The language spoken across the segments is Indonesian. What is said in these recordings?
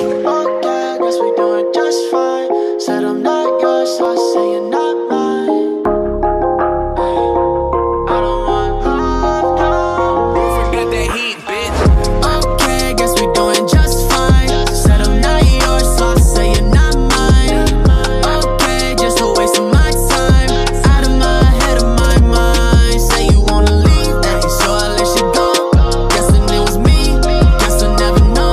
Okay, guess we doing just fine. Said I'm not yours, so I say you're not mine. Hey, I don't want love no more. Forget that heat, bitch. Okay, guess we doing just fine. Said I'm not yours, so I say you're not mine. Okay, just a waste of my time. Out of my head, of my mind. Say you wanna leave, hey, so I let you go. Guessing it was me, guess I never know.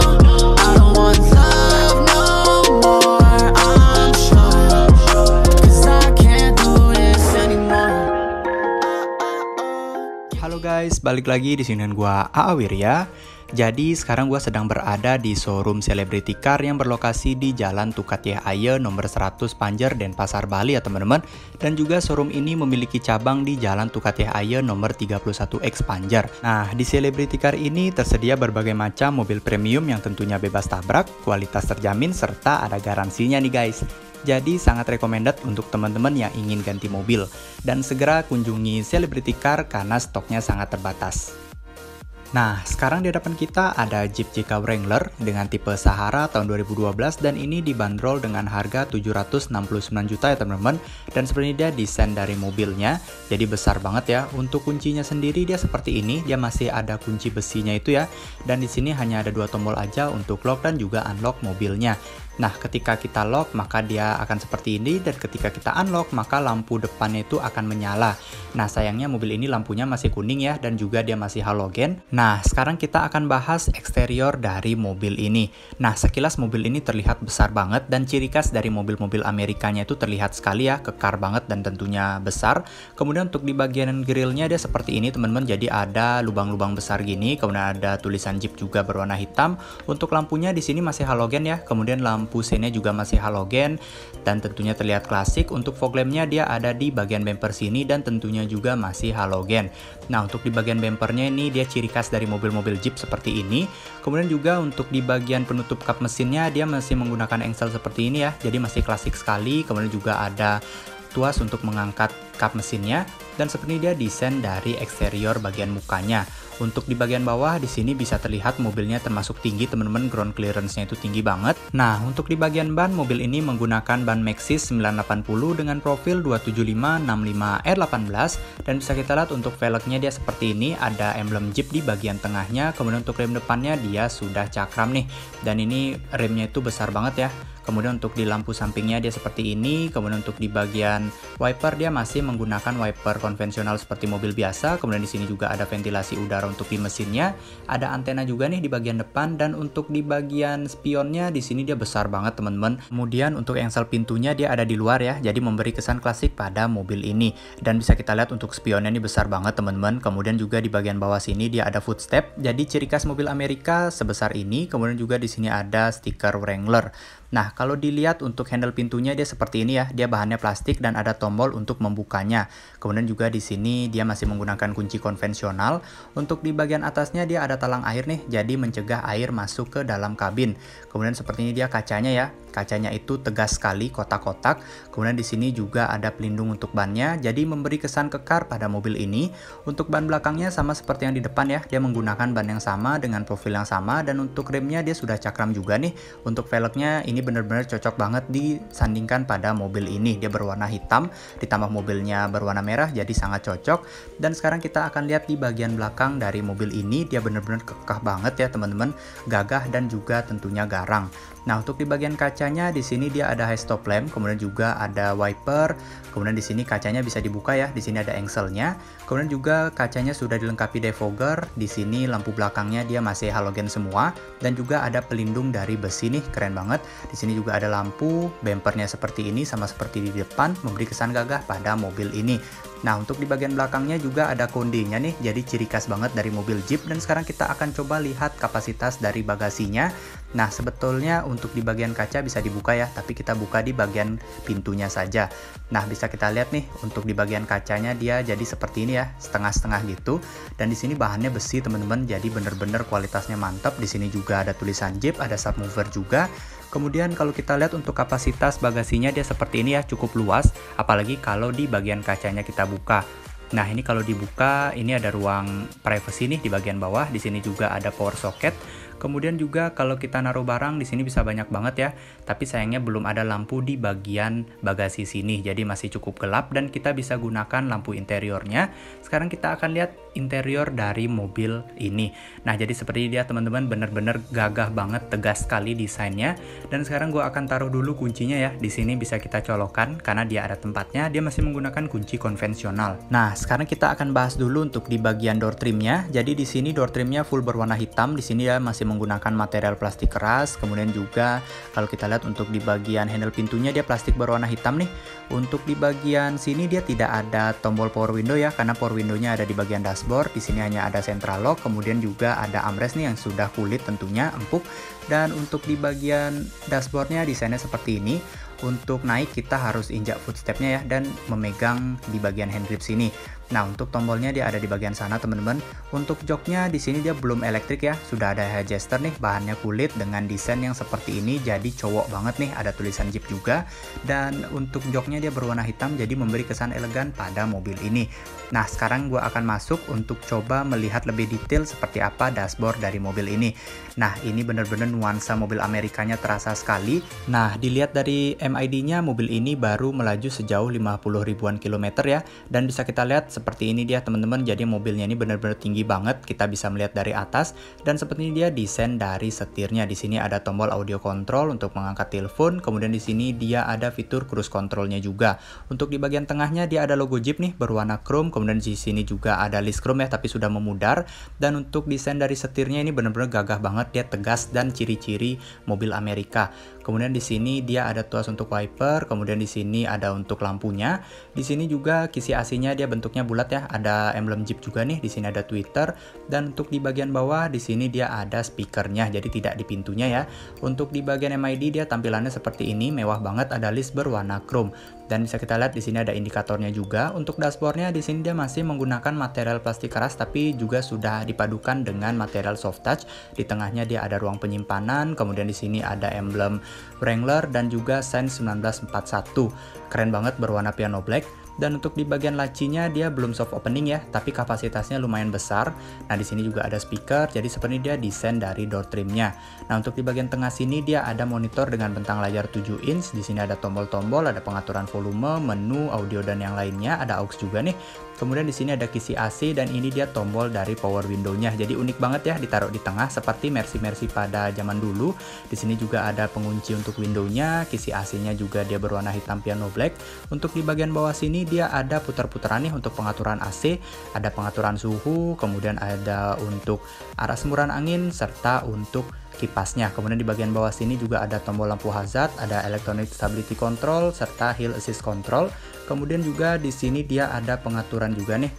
I don't want love no more, I'm sure. Cause I can't do this anymore. Halo guys, balik lagi di sini dengan gua AA Wirya. Jadi sekarang gua sedang berada di showroom Celebrity Car yang berlokasi di Jalan Tukatyah Aye nomor 100 Panjer, Denpasar, Bali ya teman-teman. Dan juga showroom ini memiliki cabang di Jalan Tukatyah Aye nomor 31X Panjer. Nah, di Celebrity Car ini tersedia berbagai macam mobil premium yang tentunya bebas tabrak, kualitas terjamin, serta ada garansinya nih guys. Jadi sangat recommended untuk teman-teman yang ingin ganti mobil. Dan segera kunjungi Celebrity Car karena stoknya sangat terbatas. Nah, sekarang di hadapan kita ada Jeep JK Wrangler dengan tipe Sahara tahun 2012 dan ini dibanderol dengan harga 769 juta ya teman-teman. Dan sebenarnya dia desain dari mobilnya, jadi besar banget ya. Untuk kuncinya sendiri dia seperti ini, dia masih ada kunci besinya itu ya. Dan di sini hanya ada 2 tombol aja untuk lock dan juga unlock mobilnya. Nah, ketika kita lock maka dia akan seperti ini, dan ketika kita unlock maka lampu depannya itu akan menyala. Nah, sayangnya mobil ini lampunya masih kuning ya, dan juga dia masih halogen. Nah, sekarang kita akan bahas eksterior dari mobil ini. Nah, sekilas mobil ini terlihat besar banget, dan ciri khas dari mobil-mobil Amerikanya itu terlihat sekali ya, kekar banget dan tentunya besar. Kemudian untuk di bagian grillnya dia seperti ini teman-teman, jadi ada lubang-lubang besar gini, kemudian ada tulisan Jeep juga berwarna hitam. Untuk lampunya di sini masih halogen ya, kemudian lampu seinnya juga masih halogen dan tentunya terlihat klasik. Untuk fog lampnya dia ada di bagian bumper sini dan tentunya juga masih halogen. Nah, untuk di bagian bumpernya ini dia ciri khas dari mobil-mobil Jeep seperti ini. Kemudian juga untuk di bagian penutup kap mesinnya dia masih menggunakan engsel seperti ini ya, jadi masih klasik sekali. Kemudian juga ada tuas untuk mengangkat kap mesinnya, dan seperti dia desain dari eksterior bagian mukanya. Untuk di bagian bawah di sini bisa terlihat mobilnya termasuk tinggi teman-teman, ground clearance-nya itu tinggi banget. Nah, untuk di bagian ban mobil ini menggunakan ban Maxxis 980 dengan profil 275/65R18, dan bisa kita lihat untuk velgnya dia seperti ini, ada emblem Jeep di bagian tengahnya. Kemudian untuk rem depannya dia sudah cakram nih, dan ini remnya itu besar banget ya. Kemudian untuk di lampu sampingnya dia seperti ini. Kemudian untuk di bagian wiper dia masih menggunakan wiper konvensional seperti mobil biasa. Kemudian di sini juga ada ventilasi udara untuk di mesinnya. Ada antena juga nih di bagian depan, dan untuk di bagian spionnya di sini dia besar banget teman-teman. Kemudian untuk engsel pintunya dia ada di luar ya, jadi memberi kesan klasik pada mobil ini. Dan bisa kita lihat untuk spionnya ini besar banget teman-teman. Kemudian juga di bagian bawah sini dia ada footstep. Jadi ciri khas mobil Amerika sebesar ini. Kemudian juga di sini ada stiker Wrangler. Nah, kalau dilihat untuk handle pintunya dia seperti ini ya, dia bahannya plastik dan ada tombol untuk membukanya. Kemudian juga di sini dia masih menggunakan kunci konvensional. Untuk di bagian atasnya dia ada talang air nih, jadi mencegah air masuk ke dalam kabin. Kemudian seperti ini dia kacanya ya. Kacanya itu tegas sekali, kotak-kotak. Kemudian di sini juga ada pelindung untuk bannya, jadi memberi kesan kekar pada mobil ini. Untuk ban belakangnya sama seperti yang di depan ya, dia menggunakan ban yang sama dengan profil yang sama, dan untuk remnya dia sudah cakram juga nih. Untuk velgnya ini benar-benar cocok banget disandingkan pada mobil ini. Dia berwarna hitam, ditambah mobilnya berwarna merah, jadi sangat cocok. Dan sekarang kita akan lihat di bagian belakang dari mobil ini, dia benar-benar kekeh banget ya teman-teman, gagah dan juga tentunya garang. Nah, untuk di bagian kacanya di sini dia ada high stop lamp, kemudian juga ada wiper. Kemudian di sini kacanya bisa dibuka ya. Di sini ada engselnya. Kemudian juga kacanya sudah dilengkapi defogger. Di sini lampu belakangnya dia masih halogen semua, dan juga ada pelindung dari besi nih, keren banget. Di sini juga ada lampu, bumpernya seperti ini sama seperti di depan, memberi kesan gagah pada mobil ini. Nah, untuk di bagian belakangnya juga ada kondenya nih, jadi ciri khas banget dari mobil Jeep. Dan sekarang kita akan coba lihat kapasitas dari bagasinya. Nah, sebetulnya untuk di bagian kaca bisa dibuka ya, tapi kita buka di bagian pintunya saja. Nah, bisa kita lihat nih, untuk di bagian kacanya dia jadi seperti ini ya, setengah-setengah gitu. Dan di sini bahannya besi teman-teman, jadi bener-bener kualitasnya mantap. Di sini juga ada tulisan Jeep, ada subwoofer juga. Kemudian kalau kita lihat untuk kapasitas bagasinya dia seperti ini ya, cukup luas, apalagi kalau di bagian kacanya kita buka. Nah, ini kalau dibuka ini ada ruang privacy nih di bagian bawah. Di sini juga ada power socket. Kemudian juga kalau kita naruh barang di sini bisa banyak banget ya. Tapi sayangnya belum ada lampu di bagian bagasi sini. Jadi masih cukup gelap dan kita bisa gunakan lampu interiornya. Sekarang kita akan lihat interior dari mobil ini. Nah, jadi seperti dia teman-teman, bener-bener gagah banget, tegas sekali desainnya. Dan sekarang gue akan taruh dulu kuncinya ya. Di sini bisa kita colokkan karena dia ada tempatnya. Dia masih menggunakan kunci konvensional. Nah, sekarang kita akan bahas dulu untuk di bagian door trimnya. Jadi di sini door trimnya full berwarna hitam. Di sini dia masih menggunakan material plastik keras. Kemudian juga kalau kita lihat untuk di bagian handle pintunya dia plastik berwarna hitam nih. Untuk di bagian sini dia tidak ada tombol power window ya, karena power window-nya ada di bagian dashboard. Di sini hanya ada central lock. Kemudian juga ada armrest nih yang sudah kulit tentunya empuk. Dan untuk di bagian dashboardnya desainnya seperti ini. Untuk naik kita harus injak footstepnya ya dan memegang di bagian hand grip sini. Nah, untuk tombolnya dia ada di bagian sana teman-teman. Untuk joknya di sini dia belum elektrik ya, sudah ada adjuster nih, bahannya kulit dengan desain yang seperti ini, jadi cowok banget nih, ada tulisan Jeep juga. Dan untuk joknya dia berwarna hitam, jadi memberi kesan elegan pada mobil ini. Nah, sekarang gue akan masuk untuk coba melihat lebih detail seperti apa dashboard dari mobil ini. Nah, ini bener-bener nuansa mobil Amerikanya terasa sekali. Nah, dilihat dari MID-nya, mobil ini baru melaju sejauh 50 ribuan kilometer ya. Dan bisa kita lihat seperti ini dia teman-teman, jadi mobilnya ini benar-benar tinggi banget, kita bisa melihat dari atas. Dan seperti ini dia desain dari setirnya. Di sini ada tombol audio control untuk mengangkat telepon, kemudian di sini dia ada fitur cruise controlnya juga. Untuk di bagian tengahnya dia ada logo Jeep nih berwarna chrome, kemudian di sini juga ada list chrome ya, tapi sudah memudar. Dan untuk desain dari setirnya ini benar-benar gagah banget, dia tegas dan ciri-ciri mobil Amerika. Kemudian di sini dia ada tuas untuk wiper, kemudian di sini ada untuk lampunya. Di sini juga kisi AC-nya dia bentuknya bulat ya, ada emblem Jeep juga nih. Di sini ada Twitter, dan untuk di bagian bawah di sini dia ada speakernya, jadi tidak di pintunya ya. Untuk di bagian MID dia tampilannya seperti ini, mewah banget, ada list berwarna chrome. Dan bisa kita lihat di sini ada indikatornya juga. Untuk dashboardnya di sini dia masih menggunakan material plastik keras, tapi juga sudah dipadukan dengan material soft touch. Di tengahnya dia ada ruang penyimpanan, kemudian di sini ada emblem Wrangler dan juga Sense 1941. Keren banget, berwarna piano black. Dan untuk di bagian lacinya dia belum soft opening ya, tapi kapasitasnya lumayan besar. Nah, di sini juga ada speaker, jadi seperti dia desain dari door trimnya. Nah, untuk di bagian tengah sini dia ada monitor dengan bentang layar 7 inch. Di sini ada tombol-tombol, ada pengaturan volume, menu, audio dan yang lainnya, ada aux juga nih. Kemudian di sini ada kisi AC dan ini dia tombol dari power window-nya. Jadi unik banget ya, ditaruh di tengah seperti Mercy pada zaman dulu. Di sini juga ada pengunci untuk window-nya, kisi AC-nya juga dia berwarna hitam piano black. Untuk di bagian bawah sini dia ada putar-putaran nih untuk pengaturan AC, ada pengaturan suhu, kemudian ada untuk arah semburan angin serta untuk kipasnya. Kemudian di bagian bawah sini juga ada tombol lampu hazard, ada electronic stability control serta hill assist control. Kemudian juga di sini dia ada pengaturan juga nih.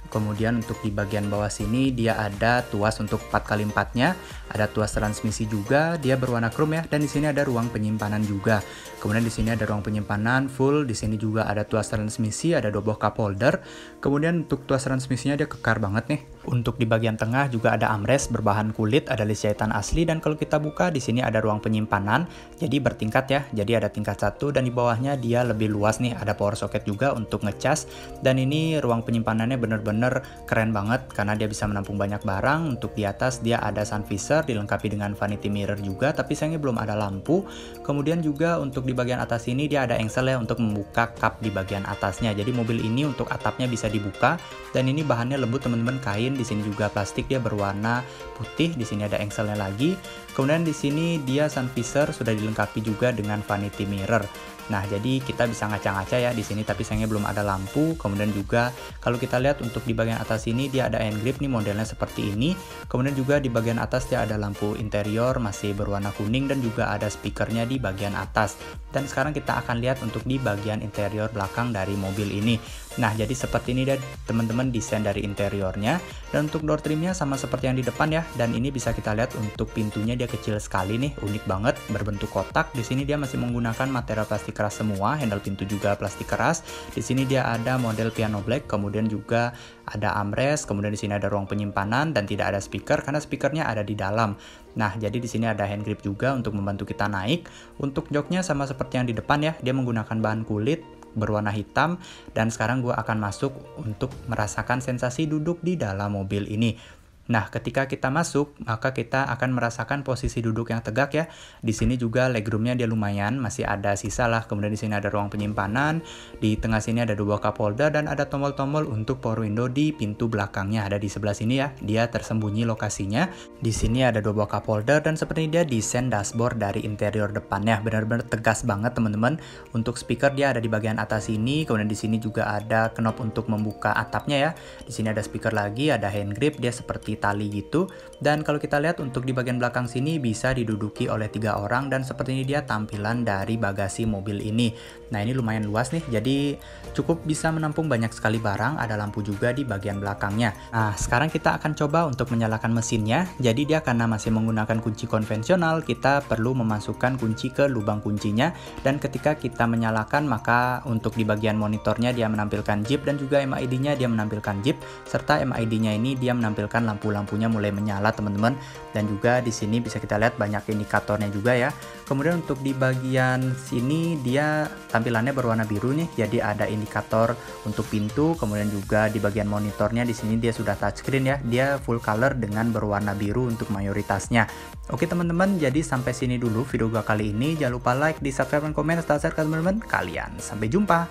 Kemudian untuk di bagian bawah sini dia ada tuas untuk 4x4-nya, ada tuas transmisi juga, dia berwarna chrome ya, dan di sini ada ruang penyimpanan juga. Kemudian di sini ada ruang penyimpanan full, di sini juga ada tuas transmisi, ada dua buah cup holder. Kemudian untuk tuas transmisinya dia kekar banget nih. Untuk di bagian tengah juga ada armrest berbahan kulit, ada list jahitan asli, dan kalau kita buka di sini ada ruang penyimpanan, jadi bertingkat ya. Jadi ada tingkat 1 dan di bawahnya dia lebih luas nih, ada power socket juga untuk ngecas. Dan ini ruang penyimpanannya bener-bener keren banget karena dia bisa menampung banyak barang. Untuk di atas dia ada sun visor dilengkapi dengan vanity mirror juga, tapi sayangnya belum ada lampu. Kemudian juga untuk di bagian atas ini dia ada engsel ya untuk membuka kap di bagian atasnya. Jadi mobil ini untuk atapnya bisa dibuka dan ini bahannya lembut teman-teman, kain. Di sini juga plastik, dia berwarna putih. Di sini ada engselnya lagi. Kemudian di sini dia sun visor sudah dilengkapi juga dengan vanity mirror. Nah, jadi kita bisa ngaca-ngaca ya di sini, tapi sayangnya belum ada lampu. Kemudian juga kalau kita lihat untuk di bagian atas ini dia ada hand grip nih, modelnya seperti ini. Kemudian juga di bagian atas dia ada lampu interior masih berwarna kuning dan juga ada speakernya di bagian atas. Dan sekarang kita akan lihat untuk di bagian interior belakang dari mobil ini. Nah, jadi seperti ini deh teman-teman desain dari interiornya. Dan untuk door trimnya sama seperti yang di depan ya. Dan ini bisa kita lihat untuk pintunya dia kecil sekali nih, unik banget, berbentuk kotak. Di sini dia masih menggunakan material plastik keras semua, handle pintu juga plastik keras. Di sini dia ada model piano black, kemudian juga ada armrest, kemudian di sini ada ruang penyimpanan dan tidak ada speaker karena speakernya ada di dalam. Nah, jadi di sini ada hand grip juga untuk membantu kita naik. Untuk joknya sama seperti yang di depan ya, dia menggunakan bahan kulit berwarna hitam. Dan sekarang gue akan masuk untuk merasakan sensasi duduk di dalam mobil ini. Nah, ketika kita masuk, maka kita akan merasakan posisi duduk yang tegak ya. Di sini juga legroomnya dia lumayan, masih ada sisa lah. Kemudian di sini ada ruang penyimpanan, di tengah sini ada 2 cup holder dan ada tombol-tombol untuk power window di pintu belakangnya. Ada di sebelah sini ya, dia tersembunyi lokasinya. Di sini ada 2 buah cup holder dan seperti dia desain dashboard dari interior depannya. Benar-benar tegas banget teman-teman. Untuk speaker dia ada di bagian atas sini, kemudian di sini juga ada knob untuk membuka atapnya ya. Di sini ada speaker lagi, ada hand grip, dia seperti tali gitu. Dan kalau kita lihat untuk di bagian belakang sini bisa diduduki oleh 3 orang dan seperti ini dia tampilan dari bagasi mobil ini. Nah, ini lumayan luas nih, jadi cukup bisa menampung banyak sekali barang. Ada lampu juga di bagian belakangnya. Nah, sekarang kita akan coba untuk menyalakan mesinnya. Jadi dia karena masih menggunakan kunci konvensional, kita perlu memasukkan kunci ke lubang kuncinya. Dan ketika kita menyalakan, maka untuk di bagian monitornya dia menampilkan Jeep dan juga MID-nya dia menampilkan Jeep, serta MID-nya ini dia menampilkan lampu-lampunya mulai menyala teman-teman. Dan juga di sini bisa kita lihat banyak indikatornya juga ya. Kemudian untuk di bagian sini dia tampilannya berwarna biru nih, jadi ada indikator untuk pintu. Kemudian juga di bagian monitornya di sini dia sudah touchscreen ya, dia full color dengan berwarna biru untuk mayoritasnya. Oke teman-teman, jadi sampai sini dulu video gua kali ini. Jangan lupa like, di subscribe, dan komen setelah teman-teman kalian. Sampai jumpa,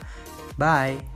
bye.